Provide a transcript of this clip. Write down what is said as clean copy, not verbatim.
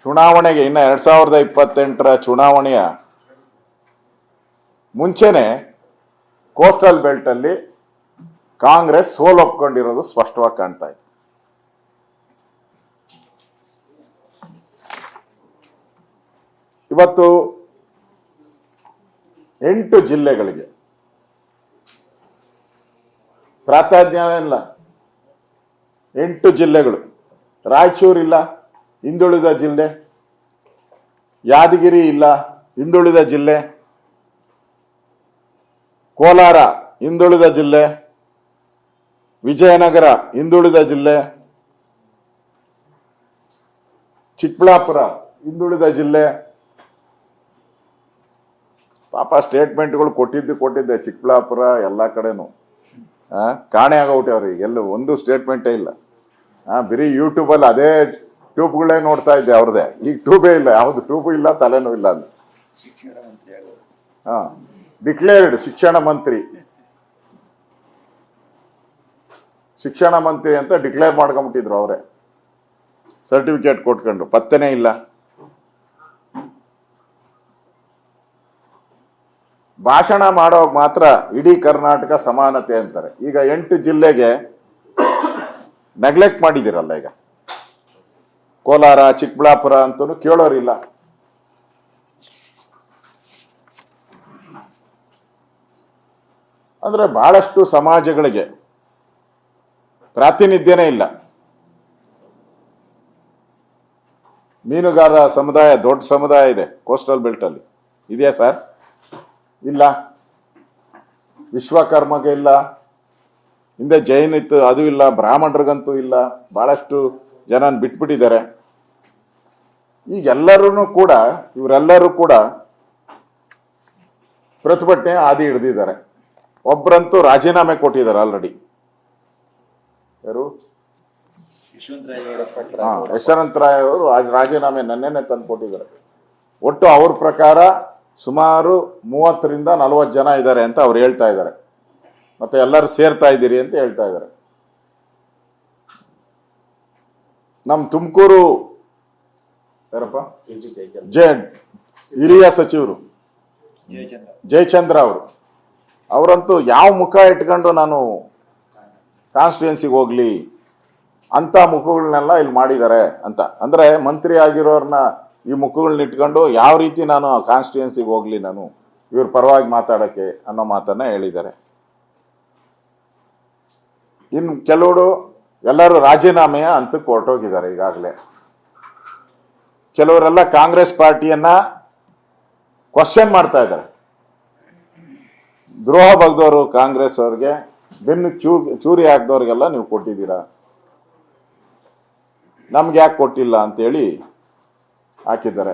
ಚುನಾವಣೆಗೆ ಇನ್ನು 2028ರ ಚುನಾವಣೆಯ ಮುಂಚೆನೆ ಕೋಸ್ಟಲ್ ಬೆಲ್ಟ್ ಅಲ್ಲಿ ಕಾಂಗ್ರೆಸ್ ಸೋಲೊಪ್ಕೊಂಡಿರೋದು ಸ್ಪಷ್ಟವಾಗಿ ಕಾಣ್ತಾ ಇದೆ. ಇವತ್ತು 8 ಜಿಲ್ಲೆಗಳಿಗೆ ಪ್ರಾಧಾನ್ಯ ಇಲ್ಲ. 8 ಜಿಲ್ಲೆಗಳು, ರಾಯಚೂರು ಇಲ್ಲ, ಹಿಂದುಳಿದ ಜಿಲ್ಲೆ. ಯಾದಗಿರಿ ಇಲ್ಲ, ಹಿಂದುಳಿದ ಜಿಲ್ಲೆ. ಕೋಲಾರ ಹಿಂದುಳಿದ ಜಿಲ್ಲೆ. ವಿಜಯನಗರ ಹಿಂದುಳಿದ ಜಿಲ್ಲೆ. ಚಿಕ್ಕಬಳ್ಳಾಪುರ ಹಿಂದುಳಿದ ಜಿಲ್ಲೆ. ಪಾಪ ಸ್ಟೇಟ್ಮೆಂಟ್ಗಳು ಕೊಟ್ಟಿದ್ದೆ ಚಿಕ್ಕಬಳ್ಳಾಪುರ ಎಲ್ಲ ಕಡೆನೂ ಕಾಣೆ ಆಗೋಟೆ ಅವ್ರಿಗೆ, ಎಲ್ಲೂ ಒಂದು ಸ್ಟೇಟ್ಮೆಂಟೇ ಇಲ್ಲ. ಬರೀ ಯೂಟ್ಯೂಬಲ್ಲಿ ಅದೇ ಟ್ಯೂಬ್ಗಳೇ ನೋಡ್ತಾ ಇದ್ದೆ ಅವ್ರದ್ದೇ. ಈಗ ಟ್ಯೂಬೇ ಇಲ್ಲ, ಯಾವ್ದು ಟ್ಯೂಬ್ ಇಲ್ಲ, ತಲೆನೂ ಇಲ್ಲ ಅಲ್ಲಿ. ಡಿಕ್ಲೇರ್ಡ್ ಶಿಕ್ಷಣ ಮಂತ್ರಿ ಅಂತ ಡಿಕ್ಲೇರ್ ಮಾಡ್ಕೊಂಬಿಟ್ಟಿದ್ರು ಅವರೇ, ಸರ್ಟಿಫಿಕೇಟ್ ಕೊಟ್ಕೊಂಡು. ಪತ್ತೆನೇ ಇಲ್ಲ. ಭಾಷಣ ಮಾಡೋವಾಗ ಮಾತ್ರ ಇಡೀ ಕರ್ನಾಟಕ ಸಮಾನತೆ ಅಂತಾರೆ. ಈಗ 8 ಜಿಲ್ಲೆಗೆ ನೆಗ್ಲೆಕ್ಟ್ ಮಾಡಿದಿರಲ್ಲ. ಈಗ ಕೋಲಾರ, ಚಿಕ್ಕಬಳ್ಳಾಪುರ ಅಂತೂ ಕೇಳೋರಿಲ್ಲ. ಅಂದ್ರೆ ಬಹಳಷ್ಟು ಸಮಾಜಗಳಿಗೆ ಪ್ರಾತಿನಿಧ್ಯನೇ ಇಲ್ಲ. ಮೀನುಗಾರ ಸಮುದಾಯ ದೊಡ್ಡ ಸಮುದಾಯ ಇದೆ ಕೋಸ್ಟಲ್ ಬೆಲ್ಟ್ ಅಲ್ಲಿ, ಇದೆಯಾ ಸರ್? ಇಲ್ಲ. ವಿಶ್ವಕರ್ಮಗೆ ಇಲ್ಲ, ಹಿಂದೆ ಜೈನ್ ಇತ್ತು, ಅದು ಇಲ್ಲ. ಬ್ರಾಹ್ಮಣರಿಗಂತೂ ಇಲ್ಲ. ಬಹಳಷ್ಟು ಜನ ಬಿಟ್ಬಿಟ್ಟಿದ್ದಾರೆ. ಈಗ ಇವರೆಲ್ಲರೂ ಕೂಡ ಪ್ರತಿಭಟನೆ ಆದಿ ಹಿಡಿದಿದ್ದಾರೆ. ಒಬ್ಬರಂತೂ ರಾಜೀನಾಮೆ ಕೊಟ್ಟಿದ್ದಾರೆ ಆಲ್ರೆಡಿ. ಯಾರು? ಯಶವಂತರಾಯ್ ಅವರು ರಾಜೀನಾಮೆ ನನ್ನೆನೆ ತಂದು ಕೊಟ್ಟಿದ್ದಾರೆ. ಒಟ್ಟು ಅವ್ರ ಪ್ರಕಾರ ಸುಮಾರು 30ರಿಂದ 40 ಜನ ಇದ್ದಾರೆ ಅಂತ ಅವ್ರು ಹೇಳ್ತಾ ಇದ್ದಾರೆ. ಮತ್ತೆ ಎಲ್ಲರೂ ಸೇರ್ತಾ ಇದ್ದೀರಿ ಅಂತ ಹೇಳ್ತಾ ಇದ್ದಾರೆ. ನಮ್ ತುಮಕೂರು ಯಾರಪ್ಪ, ಹಿರಿಯ ಸಚಿವರು ಜಯಚಂದ್ರ ಅವರಂತೂ ಯಾವ ಮುಖ ಇಟ್ಕೊಂಡು ನಾನು ಕಾನ್ಸ್ಟಿಟ್ಯೂನ್ಸಿಗೆ ಹೋಗ್ಲಿ ಅಂತ ಮುಖಗಳನ್ನೆಲ್ಲ ಇಲ್ಲಿ ಮಾಡಿದ್ದಾರೆ ಅಂತ. ಅಂದ್ರೆ ಮಂತ್ರಿ ಆಗಿರೋರ್ನ ಈ ಮುಖಗಳನ್ನ ಇಟ್ಕೊಂಡು ಯಾವ ರೀತಿ ನಾನು ಕಾನ್ಸ್ಟಿಟ್ಯೂನ್ಸಿಗೆ ಹೋಗ್ಲಿ, ನಾನು ಇವ್ರ ಪರವಾಗಿ ಮಾತಾಡಕ್ಕೆ ಅನ್ನೋ ಮಾತನ್ನ ಹೇಳಿದ್ದಾರೆ. ಇನ್ನು ಕೆಲವರು ಎಲ್ಲರೂ ರಾಜೀನಾಮೆಯ ಹಂತಕ್ಕೆ ಹೊರಟೋಗಿದ್ದಾರೆ ಈಗಾಗಲೇ. ಕೆಲವರೆಲ್ಲ ಕಾಂಗ್ರೆಸ್ ಪಾರ್ಟಿಯನ್ನ ಕ್ವಶನ್ ಮಾಡ್ತಾ ಇದ್ದಾರೆ. ದ್ರೋಹ ಬಗ್ದವರು ಕಾಂಗ್ರೆಸ್ ಅವ್ರಿಗೆ, ಬೆನ್ನು ಚೂರಿ ಹಾಕ್ದವ್ರಿಗೆಲ್ಲ ನೀವು ಕೊಟ್ಟಿದ್ದೀರಾ, ನಮ್ಗೆ ಯಾಕೆ ಕೊಟ್ಟಿಲ್ಲ ಅಂತೇಳಿ ಹಾಕಿದ್ದಾರೆ.